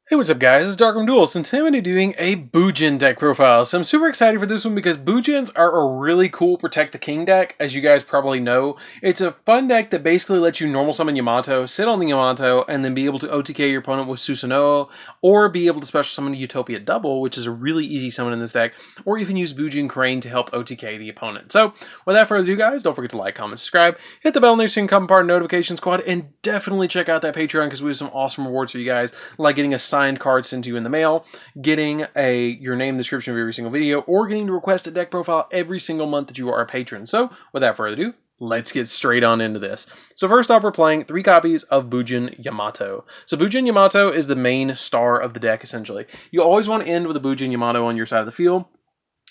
Hey, what's up guys, it's DarkArmedDuelist, and today I'm going to be doing a Bujin deck profile. So I'm super excited for this one because Bujins are a really cool Protect the King deck, as you guys probably know. It's a fun deck that basically lets you normal summon Yamato, sit on the Yamato, and then be able to OTK your opponent with Susanoo, or be able to special summon a Utopia Double, which is a really easy summon in this deck, or even use Bujin Crane to help OTK the opponent. So without further ado guys, don't forget to like, comment, subscribe, hit the bell next to you, become part of the notification squad, and definitely check out that Patreon because we have some awesome rewards for you guys, like getting a signed card sent to you in the mail, getting your name in the description of every single video, or getting to request a deck profile every single month that you are a patron. So without further ado, let's get straight on into this. So first off, we're playing 3 copies of Bujin Yamato. So Bujin Yamato is the main star of the deck, essentially. You always want to end with a Bujin Yamato on your side of the field.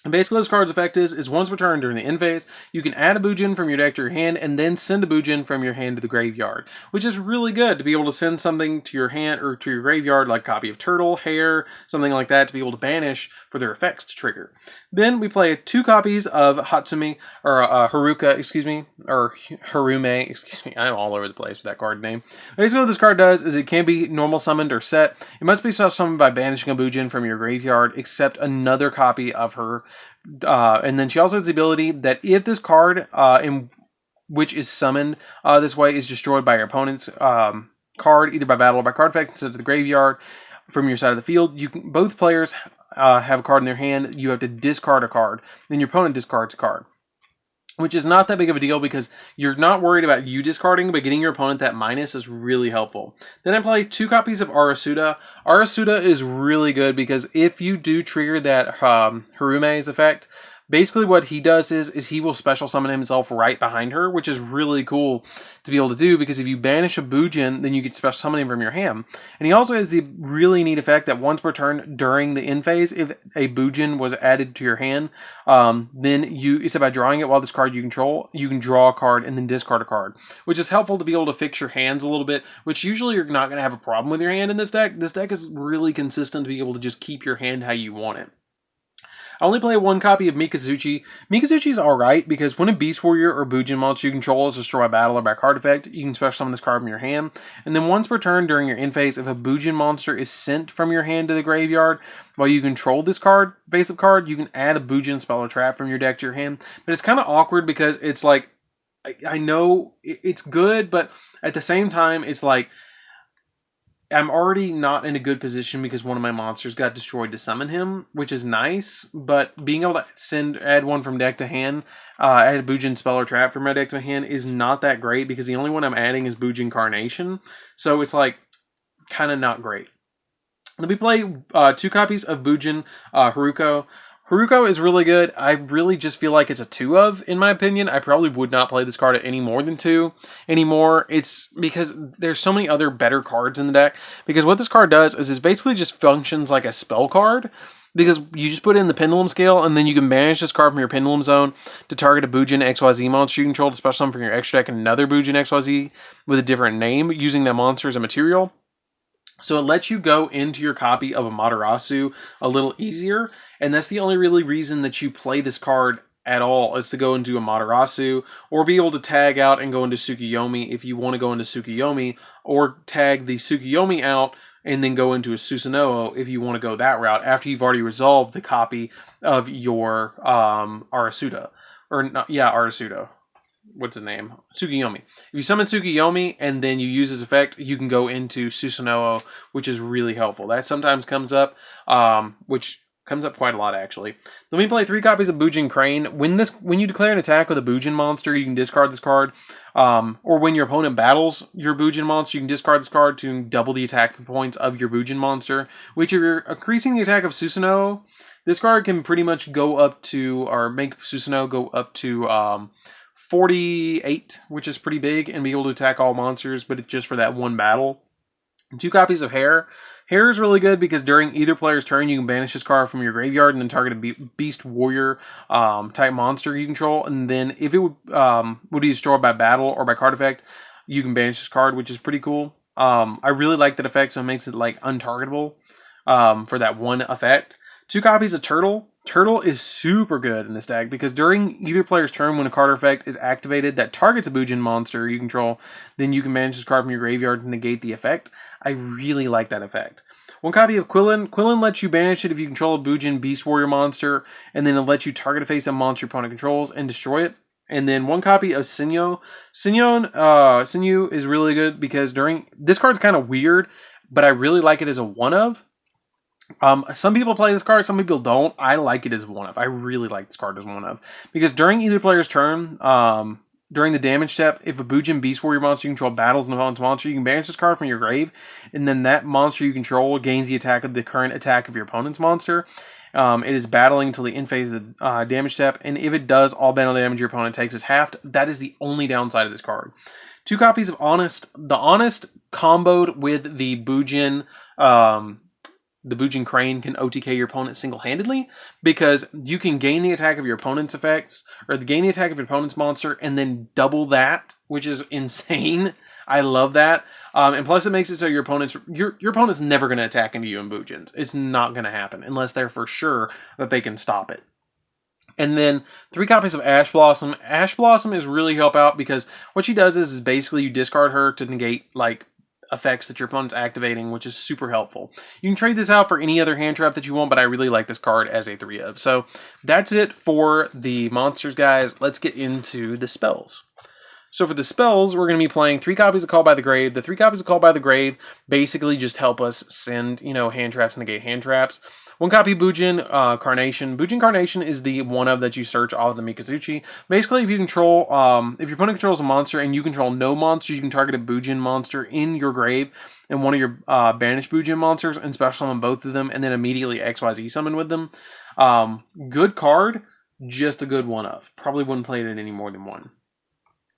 And basically, this card's effect is once per turn during the end phase, you can add a Bujin from your deck to your hand and then send a Bujin from your hand to the graveyard, which is really good to be able to send something to your hand or to your graveyard, like a copy of Turtle, Hare, something like that, to be able to banish for their effects to trigger. Then we play 2 copies of Hatsumi, or Haruka, excuse me, or Harume, excuse me, I'm all over the place with that card name. Basically what this card does is it can be normal summoned or set. It must be summoned by banishing a Bujin from your graveyard, except another copy of her. And then she also has the ability that if this card, in which is summoned this way, is destroyed by your opponent's card, either by battle or by card effect, instead of the graveyard from your side of the field, both players have a card in their hand. You have to discard a card, then your opponent discards a card, which is not that big of a deal because you're not worried about you discarding, but getting your opponent that minus is really helpful. Then I play 2 copies of Arasuda. Arasuda is really good because if you do trigger that Harume's effect, basically what he does is he will special summon himself right behind her, which is really cool to be able to do because if you banish a Bujin, then you get special summon him from your hand. And he also has the really neat effect that once per turn during the end phase, if a Bujin was added to your hand, then instead by drawing it while this card you control, you can draw a card and then discard a card, which is helpful to be able to fix your hands a little bit, which usually you're not going to have a problem with your hand in this deck. This deck is really consistent to be able to just keep your hand how you want it. I only play 1 copy of Mikazuchi. Mikazuchi is alright because when a Beast Warrior or Bujin monster you control is destroyed by battle or by card effect, you can special summon this card from your hand. And then once per turn during your end phase, if a Bujin monster is sent from your hand to the graveyard while you control this card, face-up card, you can add a Bujin spell or trap from your deck to your hand. But it's kind of awkward because it's like, I know it's good, but at the same time, it's like, I'm already not in a good position because one of my monsters got destroyed to summon him, which is nice, but being able to add one from deck to hand, add a Bujin spell or trap from my deck to hand is not that great because the only one I'm adding is Bujin Carnation, so it's like kind of not great. Let me play 2 copies of Bujin Haruko. Haruko is really good. I really just feel like it's a 2 of, in my opinion. I probably would not play this card at any more than 2 anymore. It's because there's so many other better cards in the deck. Because what this card does is it basically just functions like a spell card. Because you just put it in the Pendulum Scale, and then you can banish this card from your Pendulum Zone to target a Bujin XYZ monster you control to special summon from your extra deck another Bujin XYZ with a different name, using that monster as a material. So it lets you go into your copy of Amaterasu a little easier, and that's the only really reason that you play this card at all, is to go into Amaterasu, or be able to tag out and go into Tsukiyomi if you want to go into Tsukiyomi, or tag the Tsukiyomi out and then go into a Susanoo if you want to go that route, after you've already resolved the copy of your Arasuda. Or, not, yeah, Arasuda. What's his name? Tsukiyomi. If you summon Tsukiyomi and then you use his effect, you can go into Susanoo, which is really helpful. That sometimes comes up, which comes up quite a lot, actually. Let me play 3 copies of Bujin Crane. When you declare an attack with a Bujin monster, you can discard this card. Or when your opponent battles your Bujin monster, you can discard this card to double the attack points of your Bujin monster. Which, if you're increasing the attack of Susanoo, this card can pretty much go up to, or make Susanoo go up to, 48, which is pretty big, and be able to attack all monsters, but it's just for that one battle. 2 copies of Hare. Hare is really good because during either player's turn, you can banish this card from your graveyard and then target a Beast Warrior type monster you control. And then if it would be destroyed by battle or by card effect, you can banish this card, which is pretty cool. I really like that effect, so it makes it like untargetable for that one effect. 2 copies of Turtle. Turtle is super good in this deck because during either player's turn, when a card effect is activated that targets a Bujin monster you control, then you can manage this card from your graveyard to negate the effect. I really like that effect. One copy of Quillin. Quillin lets you banish it if you control a Bujin Beast Warrior monster, and then it lets you target a face-up monster your opponent controls and destroy it. And then one copy of Yugioh. Yugioh is really good because during this card's kind of weird, but I really like it as a one-of. Some people play this card, some people don't. I like it as one of. I really like this card as one of. Because during either player's turn, during the damage step, if a Bujin Beast Warrior monster you control battles an opponent's monster, you can banish this card from your grave, and then that monster you control gains the attack of the current attack of your opponent's monster. It is battling until the end phase of the damage step, and if it does, all battle damage your opponent takes is halved. That is the only downside of this card. 2 copies of Honest. The Honest comboed with the Bujin Crane can OTK your opponent single-handedly because you can gain the attack of your opponent's effects, or gain the attack of your opponent's monster, and then double that, which is insane. I love that. And plus it makes it so your opponent's never going to attack into you in Bujins. It's not going to happen unless they're for sure that they can stop it. And then 3 copies of Ash Blossom. Ash Blossom is really help out because what she does is basically you discard her to negate like effects that your opponent's activating, which is super helpful. You can trade this out for any other hand trap that you want, but I really like this card as a 3-of. So that's it for the monsters, guys. Let's get into the spells. So for the spells, we're going to be playing 3 copies of Call by the Grave. The 3 copies of Call by the Grave basically just help us send, hand traps and negate hand traps. 1 copy Bujin Carnation. Bujin Carnation is the one-of that you search off of the Mikazuchi. Basically, if you control, if your opponent controls a monster and you control no monsters, you can target a Bujin monster in your grave and one of your banished Bujin monsters and special summon both of them and then immediately XYZ summon with them. Good card, just a good one-of. Probably wouldn't play it any more than one.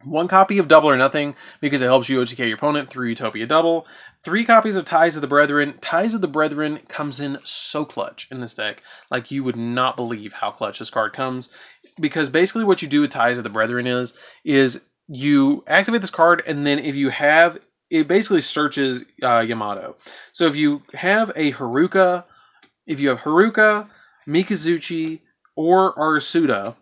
1 copy of Double or Nothing because it helps you OTK your opponent through Utopia Double. 3 copies of Ties of the Brethren. Ties of the Brethren comes in so clutch in this deck. Like, you would not believe how clutch this card comes. Because basically what you do with Ties of the Brethren is you activate this card, and then if you have, it basically searches Yamato. So if you have Haruka, Mikazuchi, or Arasuda,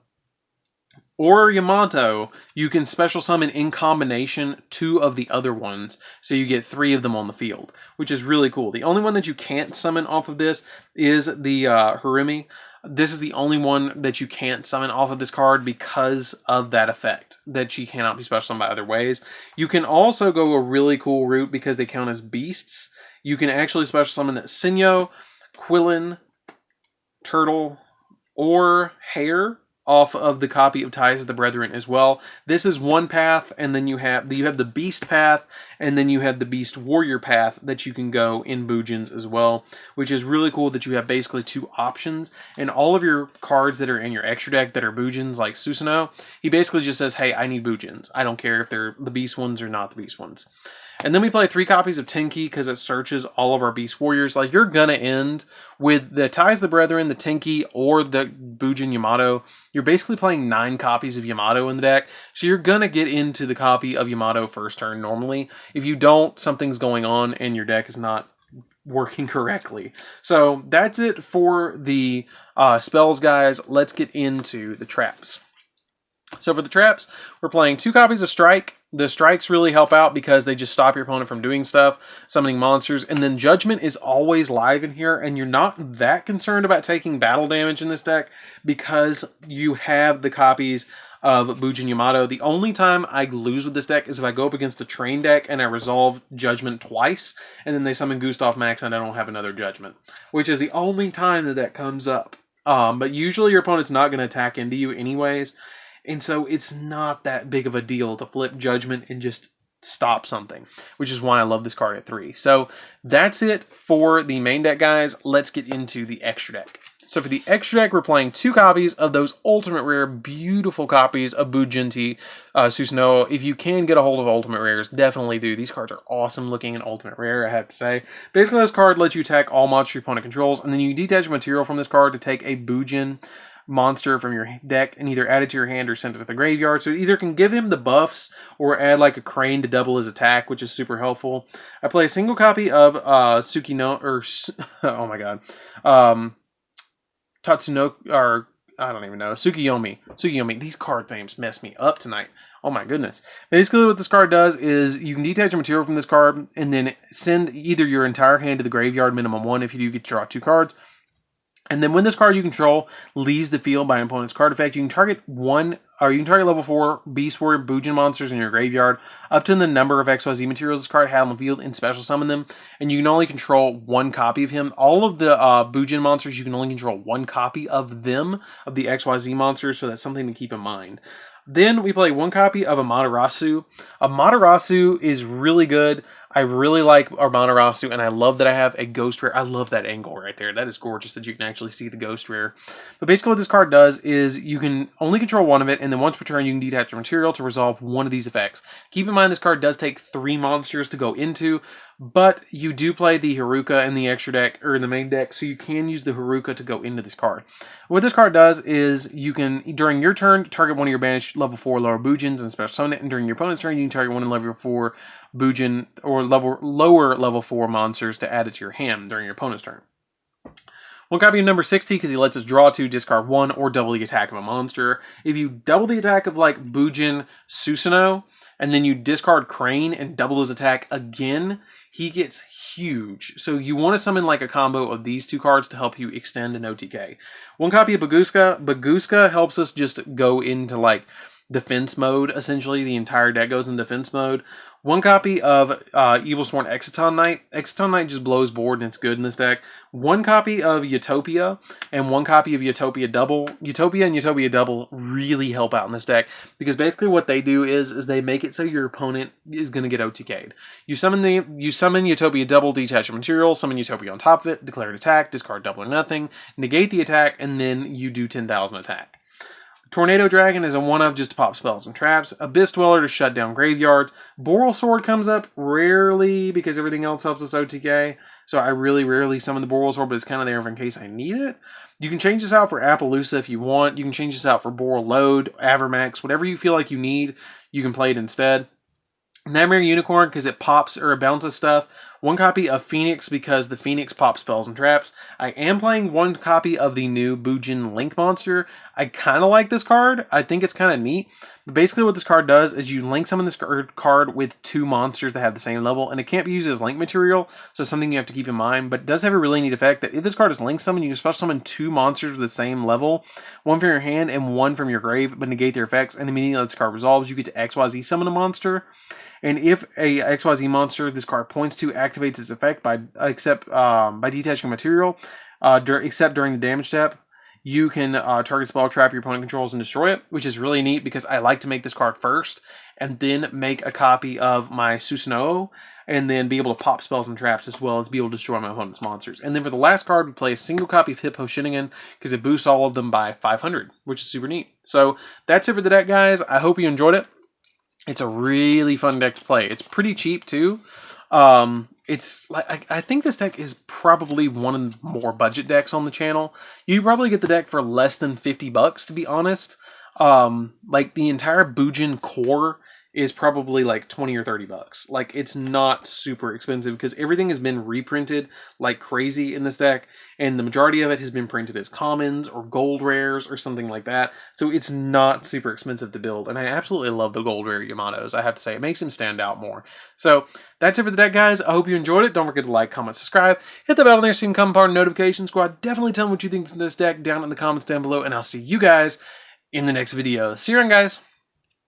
or Yamato, you can special summon in combination 2 of the other ones, so you get 3 of them on the field, which is really cool. The only one that you can't summon off of this is the Harumi. This is the only one that you can't summon off of this card because of that effect, that she cannot be special summoned by other ways. You can also go a really cool route because they count as beasts. You can actually special summon Yugioh, Quillin, Turtle, or Hare off of the copy of Ties of the Brethren as well. This is one path, and then you have the Beast path, and then you have the Beast Warrior path that you can go in Bujins as well, which is really cool that you have basically 2 options. And all of your cards that are in your extra deck that are Bujins, like Susanoo, he basically just says, hey, I need Bujins. I don't care if they're the Beast ones or not the Beast ones. And then we play 3 copies of Tenki because it searches all of our Beast Warriors. Like, you're going to end with the Ties of the Brethren, the Tenki, or the Bujin Yamato. You're basically playing 9 copies of Yamato in the deck. So you're going to get into the copy of Yamato first turn normally. If you don't, something's going on and your deck is not working correctly. So that's it for the spells, guys. Let's get into the traps. So for the traps, we're playing 2 copies of Strike. The strikes really help out because they just stop your opponent from doing stuff, summoning monsters. And then Judgment is always live in here, and you're not that concerned about taking battle damage in this deck because you have the copies of Bujin Yamato. The only time I lose with this deck is if I go up against a train deck and I resolve Judgment twice, and then they summon Gustav Max and I don't have another Judgment, which is the only time that comes up. But usually your opponent's not going to attack into you anyways. And so it's not that big of a deal to flip Judgment and just stop something, which is why I love this card at 3. So that's it for the main deck, guys. Let's get into the extra deck. So for the extra deck, we're playing 2 copies of those ultimate rare, beautiful copies of Bujin Susanoo. If you can get a hold of ultimate rares, definitely do. These cards are awesome looking in ultimate rare, I have to say. Basically, this card lets you attack all monsters your opponent controls, and then you detach material from this card to take a Bujin monster from your deck and either add it to your hand or send it to the graveyard. So it either can give him the buffs or add like a crane to double his attack, which is super helpful. I play a single copy of Tsukino, or oh my god, Tatsunoko, or I don't even know, Tsukiyomi. Tsukiyomi. These card names mess me up tonight. Oh my goodness. Basically what this card does is you can detach a material from this card and then send either your entire hand to the graveyard, minimum 1 if you do get to draw 2 cards. And then when this card you control leaves the field by an opponent's card effect, you can target level 4 Beast Warrior Bujin monsters in your graveyard up to the number of XYZ materials this card had on the field and special summon them. And you can only control 1 copy of him. All of the Bujin monsters, you can only control 1 copy of them, of the XYZ monsters, so that's something to keep in mind. Then we play 1 copy of Amaterasu. Amaterasu is really good. I really like Amaterasu, and I love that I have a ghost rare. I love that angle right there. That is gorgeous that you can actually see the ghost rare. But basically what this card does is you can only control 1 of it, and then once per turn you can detach your material to resolve 1 of these effects. Keep in mind this card does take 3 monsters to go into, but you do play the Haruka in the extra deck, or in the main deck, so you can use the Haruka to go into this card. What this card does is you can, during your turn, target 1 of your banished level 4 lower Bujins and special summon it, and during your opponent's turn you can target 1 of level 4 Bujin or lower level 4 monsters to add it to your hand during your opponent's turn. 1 copy of number 60 because he lets us draw 2, discard 1, or double the attack of a monster. If you double the attack of like Bujin Susanoo, and then you discard Crane and double his attack again, he gets huge. So you want to summon like a combo of these 2 cards to help you extend an OTK. 1 copy of Baguska. Baguska helps us just go into like defense mode, essentially. The entire deck goes in defense mode. 1 copy of Evilsworn Exciton Knight. Exciton Knight just blows board and it's good in this deck. 1 copy of Utopia and 1 copy of Utopia Double. Utopia and Utopia Double really help out in this deck because basically what they do is they make it so your opponent is going to get OTK'd. You summon Utopia Double, detach your material, summon Utopia on top of it, declare an attack, discard double or nothing, negate the attack, and then you do 10,000 attack. Tornado Dragon is a 1-of just to pop spells and traps. Abyss Dweller to shut down graveyards. Boral Sword comes up rarely because everything else helps us OTK. So I really rarely summon the Boral Sword, but it's kind of there in case I need it. You can change this out for Appaloosa if you want. You can change this out for Boral Load, Avermax, whatever you feel like you need, you can play it instead. Nightmare Unicorn because it pops or it bounces stuff. 1 copy of Phoenix because the Phoenix pops spells and traps. I am playing 1 copy of the new Bujin Link monster. I kind of like this card. I think it's kind of neat. But basically what this card does is you link summon this card with 2 monsters that have the same level, and it can't be used as link material, so it's something you have to keep in mind. But it does have a really neat effect that if this card is link summoned, you can special summon 2 monsters with the same level, 1 from your hand and 1 from your grave, but negate their effects, and immediately this card resolves, you get to XYZ summon a monster. And if a XYZ monster this card points to activates its effect by detaching material, except during the damage step, you can target spell trap your opponent controls and destroy it, which is really neat because I like to make this card first and then make a copy of my Susanoo and then be able to pop spells and traps as well as be able to destroy my opponent's monsters. And then for the last card, we play a single copy of Hippo Shinnigan because it boosts all of them by 500, which is super neat. So that's it for the deck, guys. I hope you enjoyed it. It's a really fun deck to play. It's pretty cheap too. It's like I think this deck is probably one of the more budget decks on the channel. You probably get the deck for less than $50 to be honest. Like the entire Bujin core is probably like 20 or 30 bucks. Like it's not super expensive because everything has been reprinted like crazy in this deck, and the majority of it has been printed as commons or gold rares or something like that. So it's not super expensive to build, and I absolutely love the gold rare Yamatos. I have to say, it makes him stand out more. So that's it for the deck, guys. I hope you enjoyed it. Don't forget to like, comment, subscribe, hit the bell there so you can become part of the notification squad. Definitely tell me what you think of this deck down in the comments down below, and I'll see you guys in the next video. See you around, guys.